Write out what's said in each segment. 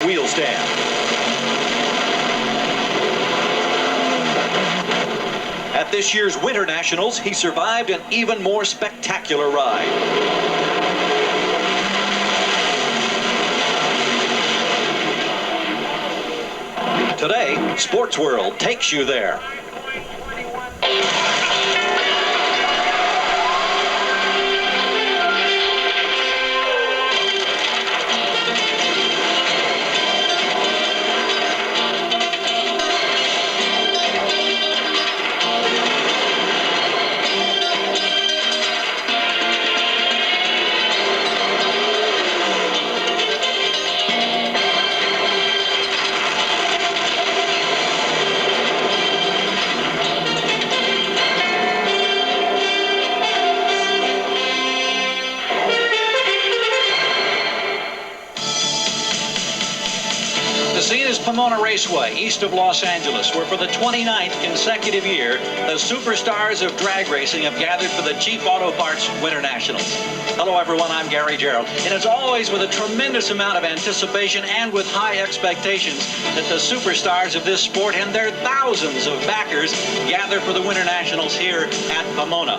wheel stand. At this year's Winternationals, he survived an even more spectacular ride. Today, Sports World takes you there. The scene is Pomona Raceway, east of Los Angeles, where for the 29th consecutive year, the superstars of drag racing have gathered for the Cheap Auto Parts Winternationals. Hello, everyone. I'm Gary Gerald. And it's always with a tremendous amount of anticipation and with high expectations that the superstars of this sport and their thousands of backers gather for the Winternationals here at Pomona.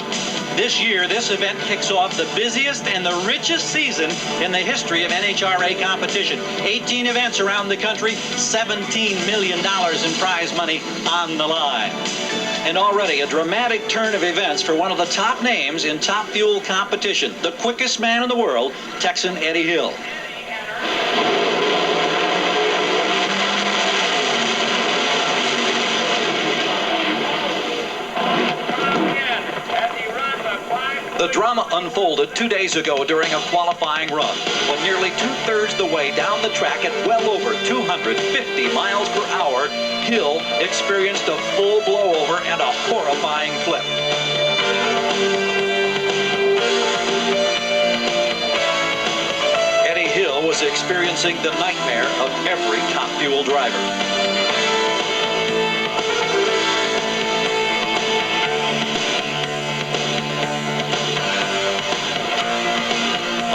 This year, this event kicks off the busiest and the richest season in the history of NHRA competition. 18 events around the country, $17 million in prize money on the line. And already a dramatic turn of events for one of the top names in Top Fuel competition, the quickest man in the world, Texan Eddie Hill. The drama unfolded 2 days ago during a qualifying run, when nearly two-thirds the way down the track at well over 250 miles per hour, Hill experienced a full blowover and a horrifying flip. Eddie Hill was experiencing the nightmare of every Top Fuel driver.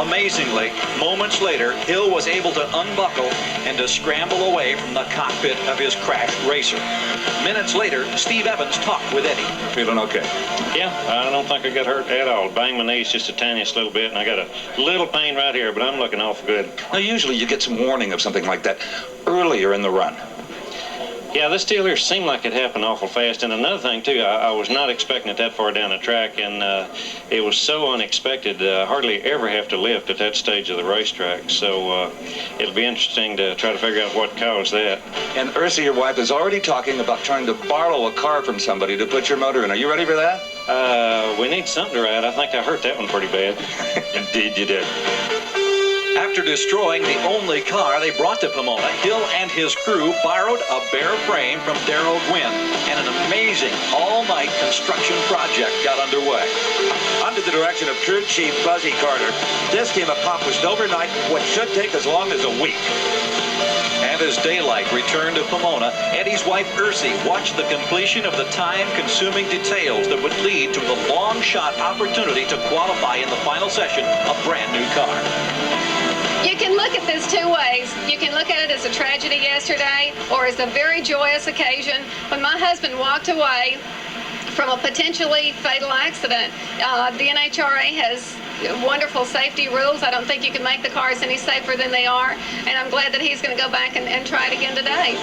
Amazingly, moments later, Hill was able to unbuckle and to scramble away from the cockpit of his crashed racer. Minutes later, Steve Evans talked with Eddie. Feeling okay? Yeah, I don't think I got hurt at all. Banged my knees just the tiniest little bit, and I got a little pain right here, but I'm looking awful good. Now, usually you get some warning of something like that earlier in the run. Yeah, this deal here seemed like it happened awful fast. And another thing, too, I was not expecting it that far down the track, and it was so unexpected. Hardly ever have to lift at that stage of the racetrack. So it'll be interesting to try to figure out what caused that. And Ursa, your wife, is already talking about trying to borrow a car from somebody to put your motor in. Are you ready for that? We need something to ride. I think I hurt that one pretty bad. Indeed you did. After destroying the only car they brought to Pomona, Hill and his crew borrowed a bare frame from Darrell Gwynn, and an amazing all-night construction project got underway. Under the direction of crew chief Buzzy Carter, this team accomplished overnight what should take as long as a week. And as daylight returned to Pomona, Eddie's wife Ursi watched the completion of the time-consuming details that would lead to the long-shot opportunity to qualify in the final session a brand-new car. You can look at this two ways. You can look at it as a tragedy yesterday or as a very joyous occasion. When my husband walked away from a potentially fatal accident, the NHRA has wonderful safety rules. I don't think you can make the cars any safer than they are, and I'm glad that he's going to go back and try it again today.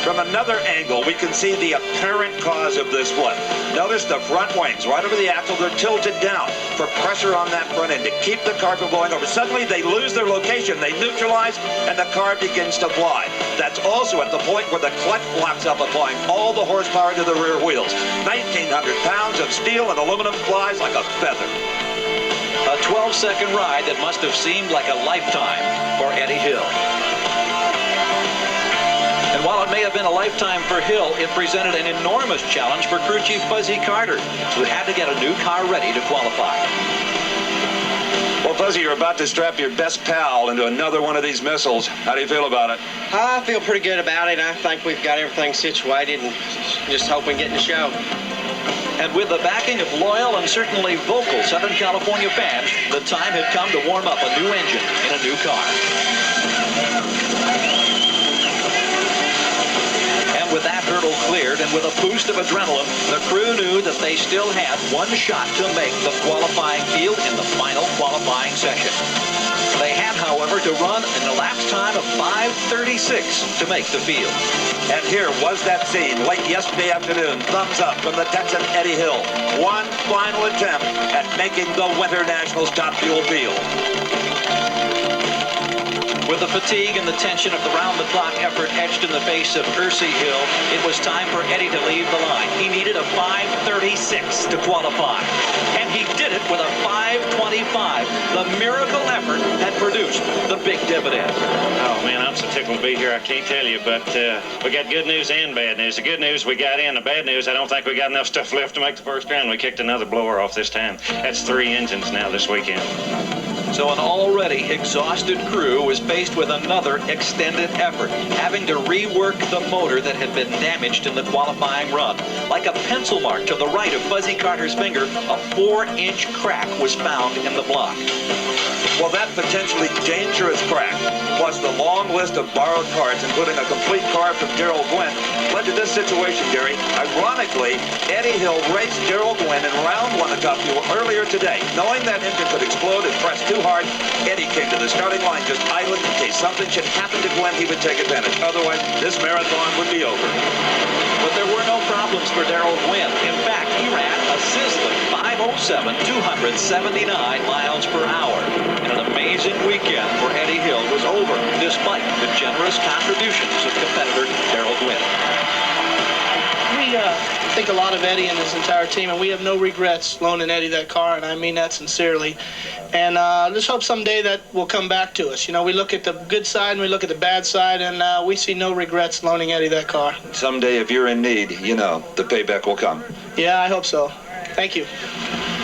From another angle, we can see the apparent cause of this flip. Notice the front wings right over the axle. They're tilted down for pressure on that front end to keep the car from blowing over. Suddenly, they lose their location. They neutralize, and the car begins to fly. That's also at the point where the clutch locks up, applying all the horsepower to the rear wheels. 1,900 pounds of steel and aluminum flies like a feather. A 12-second ride that must have seemed like a lifetime for Eddie Hill. And while it may have been a lifetime for Hill, it presented an enormous challenge for crew chief Buzzy Carter, who had to get a new car ready to qualify. Well, Buzzy, you're about to strap your best pal into another one of these missiles. How do you feel about it? I feel pretty good about it. I think we've got everything situated and just hoping getting the show. And with the backing of loyal and certainly vocal Southern California fans, the time had come to warm up a new engine in a new car. and with a boost of adrenaline, the crew knew that they still had one shot to make the qualifying field in the final qualifying session. They had, however, to run an elapsed time of 5:36 to make the field. And here was that scene late yesterday afternoon. Thumbs up from the Texan Eddie Hill. One final attempt at making the Winternationals top fuel field. With the fatigue and the tension of the round-the-clock effort etched in the face of Ursi Hill, it was time for Eddie to leave the line. He needed a 5:36 to qualify, and he did it with a 5:25. The miracle effort had produced the big dividend. Oh, man, I'm so tickled to be here. I can't tell you, but we got good news and bad news. The good news, we got in. The bad news, I don't think we got enough stuff left to make the first round. We kicked another blower off this time. That's 3 engines now this weekend. So an already exhausted crew was faced with another extended effort, having to rework the motor that had been damaged in the qualifying run. Like a pencil mark to the right of Fuzzy Carter's finger, a 4-inch crack was found in the block. Well, that potentially dangerous crack, plus the long list of borrowed parts, including a complete car from Darrell Gwynn, led to this situation, Gary. Ironically, Eddie Hill raced Darrell Gwynn in round 1 of Top Fuel earlier today. Knowing that engine could explode and press too hard, Eddie came to the starting line just idling in case something should happen to Gwynn. He would take advantage. Otherwise, this marathon would be over. But there were no problems for Darrell Gwynn. In fact, he ran a sizzling 5:07, 279 miles per hour. And an amazing weekend for Eddie Hill was over, despite the generous contributions of competitor Darrell Gwynn. We think a lot of Eddie and his entire team, and we have no regrets loaning Eddie that car, and I mean that sincerely. And let's hope someday that will come back to us. You know, we look at the good side and we look at the bad side, and we see no regrets loaning Eddie that car. Someday, if you're in need, you know, the payback will come. Yeah, I hope so. Thank you.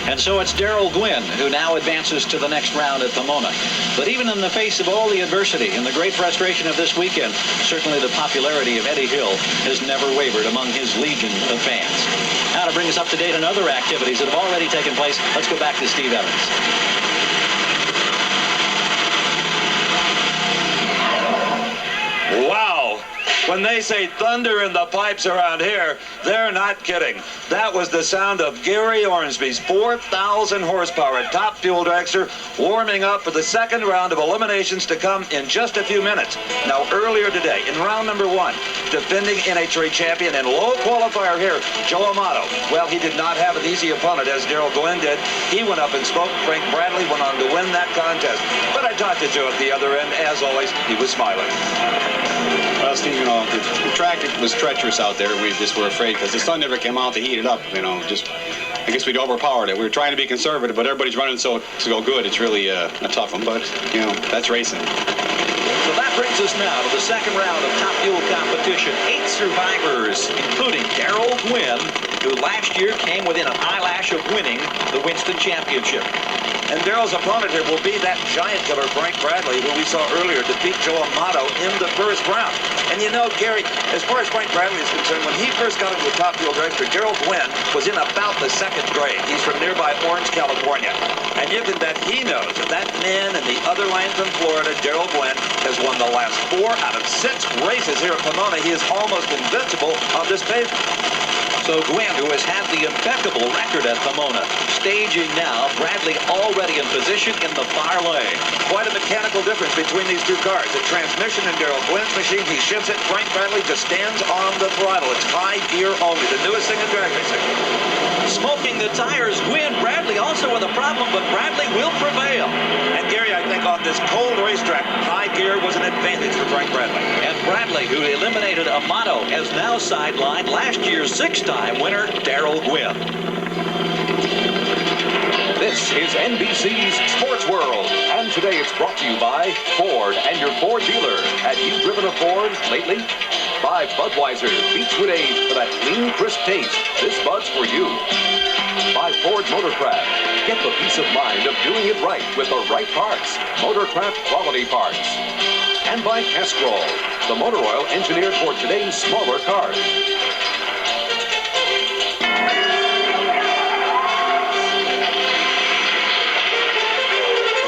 And so it's Darrell Gwynn who now advances to the next round at Pomona. But even in the face of all the adversity and the great frustration of this weekend, certainly the popularity of Eddie Hill has never wavered among his legion of fans. Now to bring us up to date on other activities that have already taken place, let's go back to Steve Evans. Wow. When they say thunder in the pipes around here, they're not kidding. That was the sound of Gary Ormsby's 4,000 horsepower top fuel dragster warming up for the second round of eliminations to come in just a few minutes. Now, earlier today, in round number 1, defending NHRA champion and low qualifier here, Joe Amato. Well, he did not have an easy opponent, as Darrell Gwynn did. He went up and spoke. Frank Bradley went on to win that contest. But I talked to Joe at the other end. As always, he was smiling. Well, Steve, you know, the track was treacherous out there. We just were afraid because the sun never came out to heat it up. You know, just I guess we'd overpowered it. We were trying to be conservative, but everybody's running so good. It's really a tough one, but you know, that's racing. So that brings us now to the second round of Top Fuel competition. 8 survivors, including Darrell Gwynn, who last year came within an eyelash of winning the Winston Championship. And Darrell's opponent here will be that giant killer, Frank Bradley, who we saw earlier defeat Joe Amato in the first round. And you know, Gary, as far as Frank Bradley is concerned, when he first got into the Top Fuel dragster, Darrell Gwynn was in about the 2nd grade. He's from nearby Orange, California. And you can bet he knows that man and the other lane from Florida, Darrell Gwynn, has won the last 4 out of 6 races here at Pomona. He is almost invincible on this pavement. So Gwynn, who has had the impeccable record at Pomona, staging now, Bradley already in position in the far lane. Quite a mechanical difference between these two cars. The transmission in Darrell Gwynn's machine, he shifts it. Frank Bradley just stands on the throttle. It's high gear only, the newest thing in drag racing. Smoking the tires, Gwynn. Bradley also with a problem, but Bradley will prevail. And Gary, I think on this cold racetrack, high gear was an advantage for Frank Bradley. And Bradley, who eliminated Amato, has now sidelined last year's 6-time winner, Darrell Gwynn. This is NBC's Sports World, and today it's brought to you by Ford and your Ford dealer. Have you driven a Ford lately? By Budweiser, beats good age for that clean, crisp taste. This Bud's for you. By Ford Motorcraft. Get the peace of mind of doing it right with the right parts. Motorcraft quality parts. And by Castrol, the motor oil engineered for today's smaller cars.